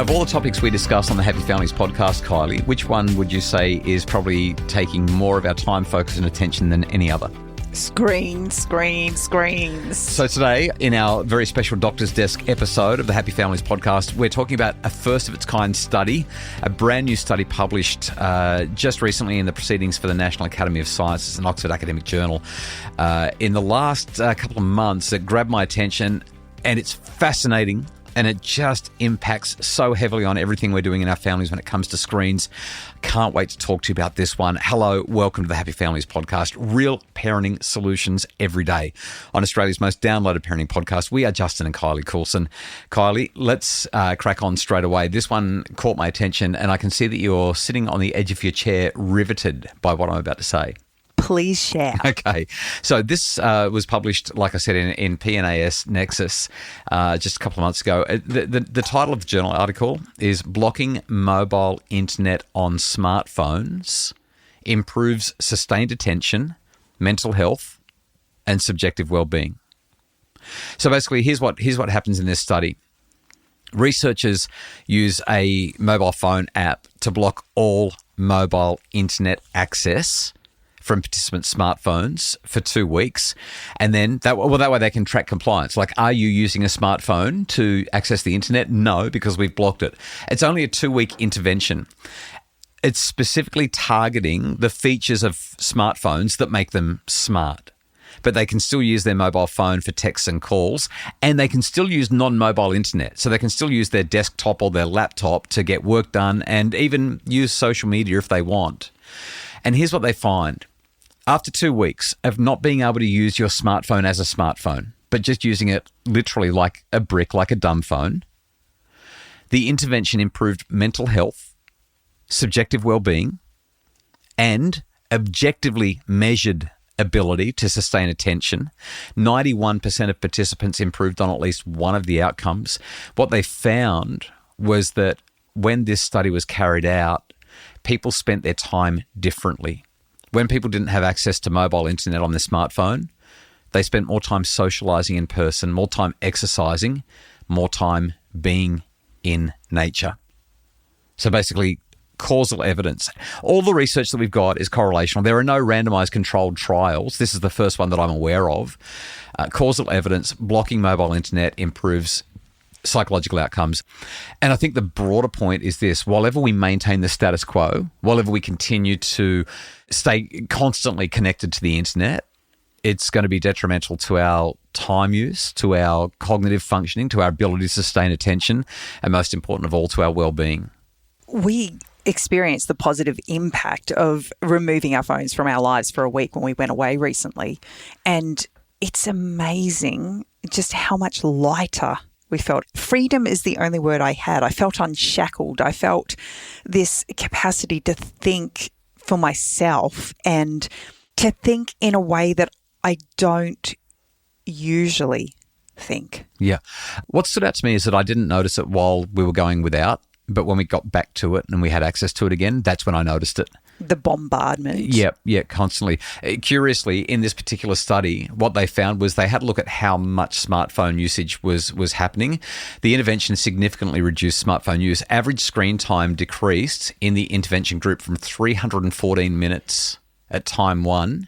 Of all the topics we discuss on the Happy Families podcast, Kylie, which one would you say is probably taking more of our time, focus and attention than any other? Screens. So today, in our very special Doctor's Desk episode of the Happy Families podcast, we're talking about a first-of-its-kind study, a brand new study published just recently in the Proceedings for the National Academy of Sciences, an Oxford academic journal. In the last couple of months, it grabbed my attention, and it's fascinating. And it just impacts so heavily on everything we're doing in our families when it comes to screens. Can't wait to talk to you about this one. Hello, welcome to the Happy Families podcast. Real parenting solutions every day on Australia's most downloaded parenting podcast. We are Justin and Kylie Coulson. Kylie, let's crack on straight away. This one caught my attention, and I can see that you're sitting on the edge of your chair, riveted by what I'm about to say. Please share. Okay. So this was published, like I said, in PNAS Nexus just a couple of months ago. The title of the journal article is Blocking Mobile Internet on Smartphones Improves Sustained Attention, Mental Health and Subjective Wellbeing. So basically, here's what happens in this study. Researchers use a mobile phone app to block all mobile internet access from participants' smartphones for 2 weeks. And then that way they can track compliance. Like, are you using a smartphone to access the internet? No, because we've blocked it. It's only a 2-week intervention. It's specifically targeting the features of smartphones that make them smart. But they can still use their mobile phone for texts and calls, and they can still use non-mobile internet. So they can still use their desktop or their laptop to get work done and even use social media if they want. And here's what they find. After 2 weeks of not being able to use your smartphone as a smartphone, but just using it literally like a brick, like a dumb phone, the intervention improved mental health, subjective well-being, and objectively measured ability to sustain attention. 91% of participants improved on at least one of the outcomes. What they found was that when this study was carried out, people spent their time differently. When people didn't have access to mobile internet on their smartphone, they spent more time socializing in person, more time exercising, more time being in nature. So basically, causal evidence. All the research that we've got is correlational. There are no randomised controlled trials. This is the first one that I'm aware of. Causal evidence, blocking mobile internet improves psychological outcomes. And I think the broader point is this: while we maintain the status quo, while we continue to stay constantly connected to the internet, it's going to be detrimental to our time use, to our cognitive functioning, to our ability to sustain attention, and most important of all, to our well-being. We experienced the positive impact of removing our phones from our lives for a week when we went away recently. And it's amazing just how much lighter we felt. Freedom is the only word I had. I felt unshackled. I felt this capacity to think for myself and to think in a way that I don't usually think. Yeah. What stood out to me is that I didn't notice it while we were going without, but when we got back to it and we had access to it again, that's when I noticed it. The bombardment. Yeah, constantly. Curiously, in this particular study, what they found was they had a look at how much smartphone usage was happening. The intervention significantly reduced smartphone use. Average screen time decreased in the intervention group from 314 minutes at time 1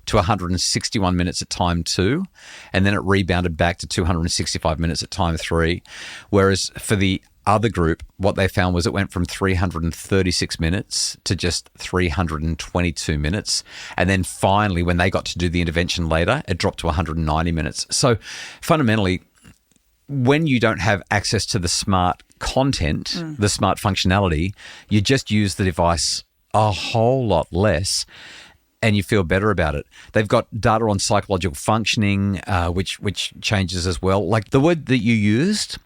to 161 minutes at time 2, and then it rebounded back to 265 minutes at time 3. Whereas for the other group, what they found was it went from 336 minutes to just 322 minutes. And then finally, when they got to do the intervention later, it dropped to 190 minutes. So fundamentally, when you don't have access to the smart content, the smart functionality, you just use the device a whole lot less and you feel better about it. They've got data on psychological functioning, which changes as well. Like the word that you used,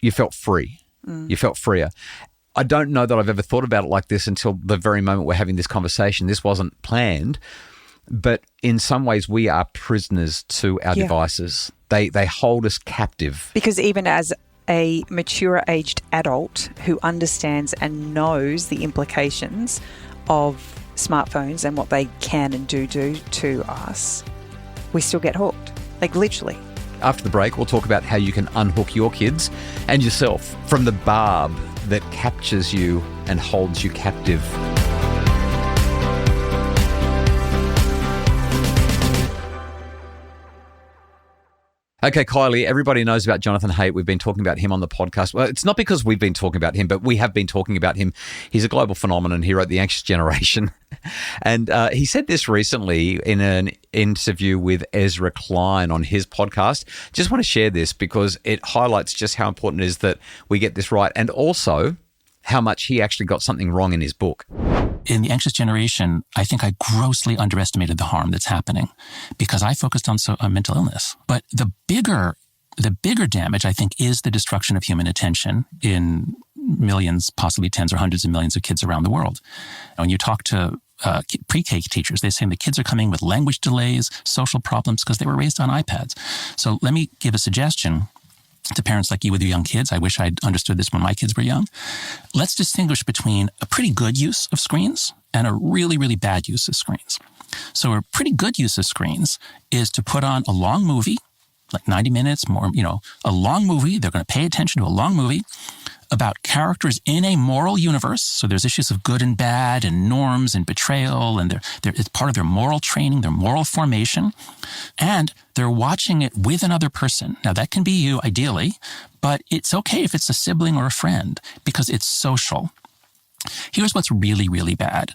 you felt free. You felt freer. I don't know that I've ever thought about it like this until the very moment we're having this conversation. This wasn't planned, but in some ways we are prisoners to our devices. They hold us captive. Because even as a mature-aged adult who understands and knows the implications of smartphones and what they can and do to us, we still get hooked. Like literally. After the break, we'll talk about how you can unhook your kids and yourself from the barb that captures you and holds you captive. Okay, Kylie, everybody knows about Jonathan Haidt. We've been talking about him on the podcast. Well, it's not because we've been talking about him, but we have been talking about him. He's a global phenomenon. He wrote The Anxious Generation. And he said this recently in an interview with Ezra Klein on his podcast. Just want to share this because it highlights just how important it is that we get this right, and also how much he actually got something wrong in his book. In The Anxious Generation, I think I grossly underestimated the harm that's happening because I focused on mental illness. But the bigger damage, I think, is the destruction of human attention in millions, possibly tens or hundreds of millions of kids around the world. And when you talk to pre-K teachers, they say the kids are coming with language delays, social problems because they were raised on iPads. So let me give a suggestion to parents like you with your young kids. I wish I'd understood this when my kids were young. Let's distinguish between a pretty good use of screens and a really, really bad use of screens. So a pretty good use of screens is to put on a long movie, like 90 minutes, more, a long movie. They're going to pay attention to a long movie about characters in a moral universe. So there's issues of good and bad and norms and betrayal, and it's part of their moral training, their moral formation. And they're watching it with another person. Now, that can be you, ideally, but it's okay if it's a sibling or a friend because it's social. Here's what's really, really bad.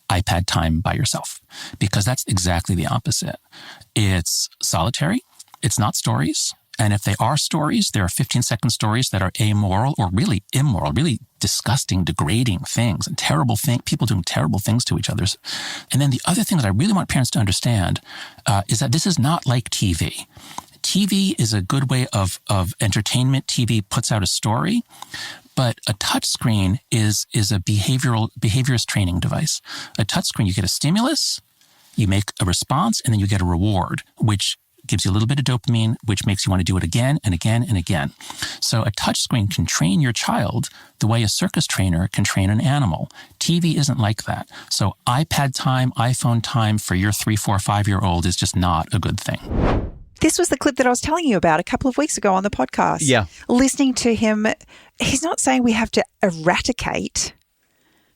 iPad time by yourself, because that's exactly the opposite. It's solitary. It's not stories. And if they are stories, there are 15-second stories that are amoral or really immoral, really disgusting, degrading things and terrible things, people doing terrible things to each other. And then the other thing that I really want parents to understand is that this is not like TV. TV is a good way of entertainment. TV puts out a story. But a touch screen is a behaviorist training device. A touch screen, you get a stimulus, you make a response, and then you get a reward, which gives you a little bit of dopamine, which makes you want to do it again and again and again. So a touchscreen can train your child the way a circus trainer can train an animal. TV isn't like that. So iPad time, iPhone time for your 3, 4, 5-year-old is just not a good thing. This was the clip that I was telling you about a couple of weeks ago on the podcast. Yeah. Listening to him, he's not saying we have to eradicate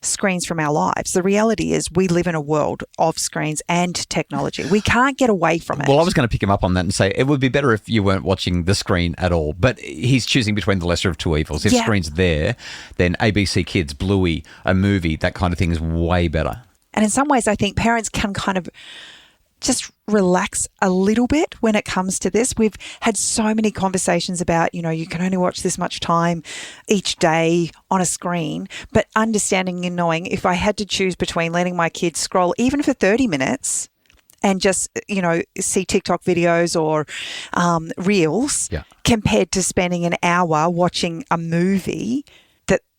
screens from our lives. The reality is we live in a world of screens and technology. We can't get away from it. Well, I was going to pick him up on that and say it would be better if you weren't watching the screen at all. But he's choosing between the lesser of two evils. If screen's there, then ABC Kids, Bluey, a movie, that kind of thing is way better. And in some ways, I think parents can kind of just relax a little bit when it comes to this. We've had so many conversations about, you can only watch this much time each day on a screen, but understanding and knowing if I had to choose between letting my kids scroll even for 30 minutes and just, see TikTok videos or reels compared to spending an hour watching a movie,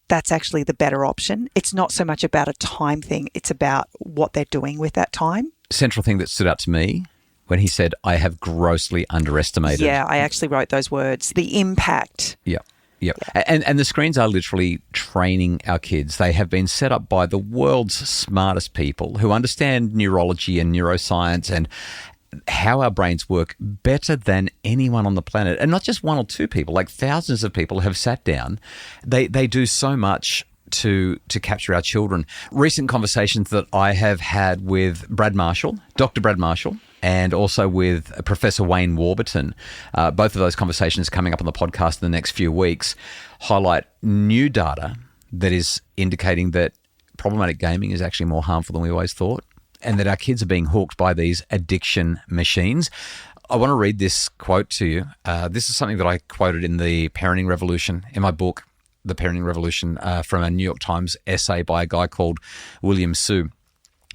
that's actually the better option. It's not so much about a time thing. It's about what they're doing with that time. Central thing that stood out to me when he said, I have grossly underestimated. Yeah, I actually wrote those words. The impact. Yeah. And the screens are literally training our kids. They have been set up by the world's smartest people who understand neurology and neuroscience and how our brains work better than anyone on the planet. And not just one or two people, like thousands of people have sat down. They do so much to capture our children. Recent conversations that I have had with Brad Marshall, Dr. Brad Marshall, and also with Professor Wayne Warburton, both of those conversations coming up on the podcast in the next few weeks, highlight new data that is indicating that problematic gaming is actually more harmful than we always thought, and that our kids are being hooked by these addiction machines. I want to read this quote to you. This is something that I quoted in the Parenting Revolution, in my book, The Parenting Revolution, from a New York Times essay by a guy called William Su.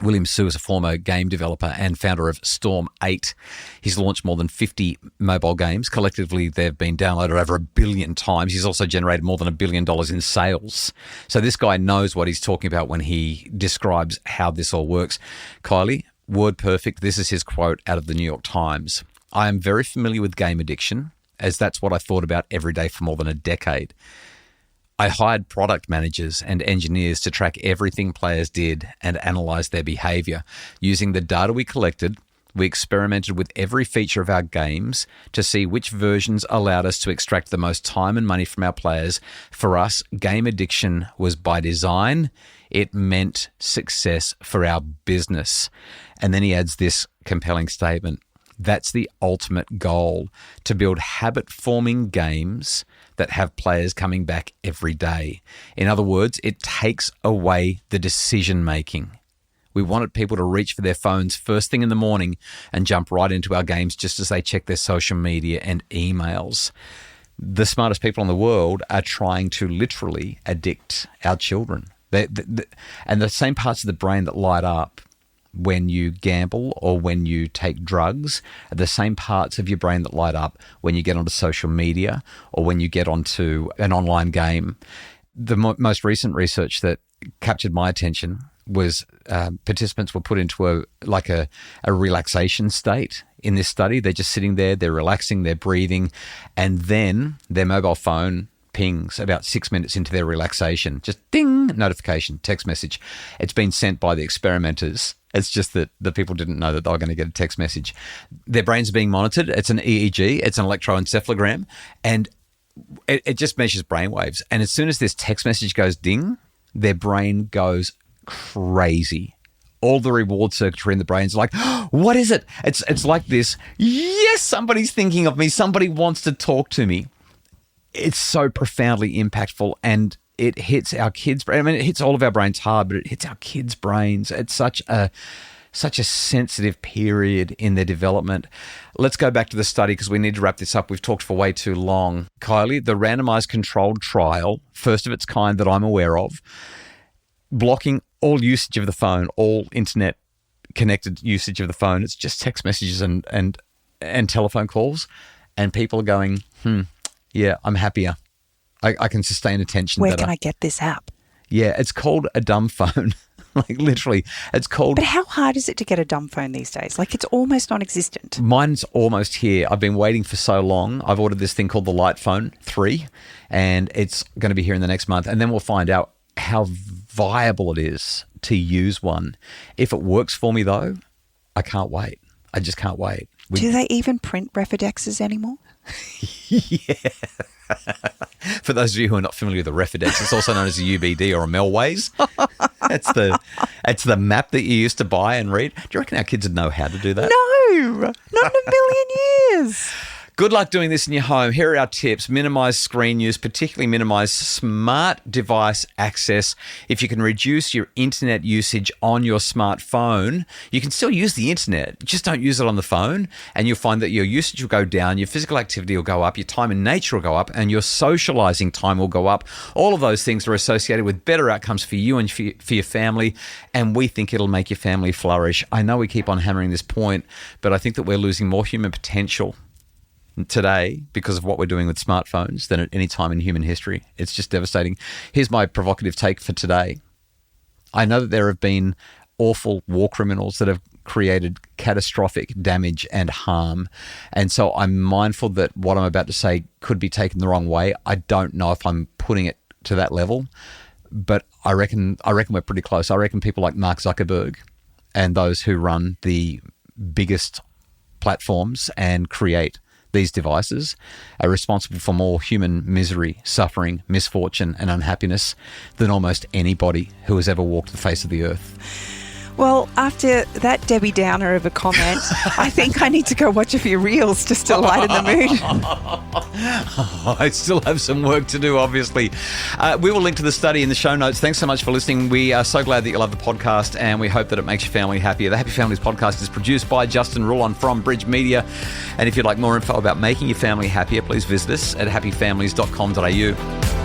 William Su is a former game developer and founder of Storm 8. He's launched more than 50 mobile games. Collectively, they've been downloaded over 1 billion times. He's also generated more than $1 billion in sales. So this guy knows what he's talking about when he describes how this all works. Kylie, word perfect. This is his quote out of the New York Times. I am very familiar with game addiction, as that's what I thought about every day for more than a decade. I hired product managers and engineers to track everything players did and analyze their behavior. Using the data we collected, We experimented with every feature of our games to see which versions allowed us to extract the most time and money from our players. For us, game addiction was by design. It meant success for our business. And then he adds this compelling statement. That's the ultimate goal, to build habit-forming games that have players coming back every day. In other words, it takes away the decision-making. We wanted people to reach for their phones first thing in the morning and jump right into our games just as they check their social media and emails. The smartest people in the world are trying to literally addict our children. And the same parts of the brain that light up when you gamble or when you take drugs are the same parts of your brain that light up when you get onto social media or when you get onto an online game. The most recent research that captured my attention was participants were put into a relaxation state in this study. They're just sitting there, they're relaxing, they're breathing, and then their mobile phone pings about 6 minutes into their relaxation. Just ding, notification, text message. It's been sent by the experimenters. It's just that the people didn't know that they were going to get a text message. Their brains are being monitored. It's an EEG, it's an electroencephalogram, and it just measures brainwaves. And as soon as this text message goes ding, their brain goes crazy. All the reward circuitry in the brain is like, oh, what is it? It's like this, yes, somebody's thinking of me. Somebody wants to talk to me. It's so profoundly impactful, and it hits our kids' brain. I mean, it hits all of our brains hard, but it hits our kids' brains. It's such a sensitive period in their development. Let's go back to the study because we need to wrap this up. We've talked for way too long. Kylie, the randomised controlled trial, first of its kind that I'm aware of, blocking all usage of the phone, all internet connected usage of the phone. It's just text messages and telephone calls, and people are going, yeah, I'm happier. I can sustain attention better. Where can I get this app? Yeah, it's called a dumb phone. Like literally, it's called... But how hard is it to get a dumb phone these days? Like it's almost non-existent. Mine's almost here. I've been waiting for so long. I've ordered this thing called the Light Phone 3, and it's going to be here in the next month. And then we'll find out how viable it is to use one. If it works for me, though, I can't wait. I just can't wait. Do they even print Refidexes anymore? Yeah. For those of you who are not familiar with the Refidex, it's also known as a UBD or a Melways. It's the map that you used to buy and read. Do you reckon our kids would know how to do that? No, not in a million years. Good luck doing this in your home. Here are our tips. Minimize screen use, particularly minimize smart device access. If you can reduce your internet usage on your smartphone, you can still use the internet. Just don't use it on the phone, and you'll find that your usage will go down, your physical activity will go up, your time in nature will go up, and your socializing time will go up. All of those things are associated with better outcomes for you and for your family, and we think it'll make your family flourish. I know we keep on hammering this point, but I think that we're losing more human potential today because of what we're doing with smartphones than at any time in human history. It's just devastating. Here's my provocative take for today. I know that there have been awful war criminals that have created catastrophic damage and harm. And so I'm mindful that what I'm about to say could be taken the wrong way. I don't know if I'm putting it to that level, but I reckon we're pretty close. I reckon people like Mark Zuckerberg and those who run the biggest platforms and create these devices are responsible for more human misery, suffering, misfortune, and unhappiness than almost anybody who has ever walked the face of the earth. Well, after that Debbie Downer of a comment, I think I need to go watch a few reels just to lighten the mood. I still have some work to do, obviously. We will link to the study in the show notes. Thanks so much for listening. We are so glad that you love the podcast, and we hope that it makes your family happier. The Happy Families podcast is produced by Justin Rulon from Bridge Media. And if you'd like more info about making your family happier, please visit us at happyfamilies.com.au.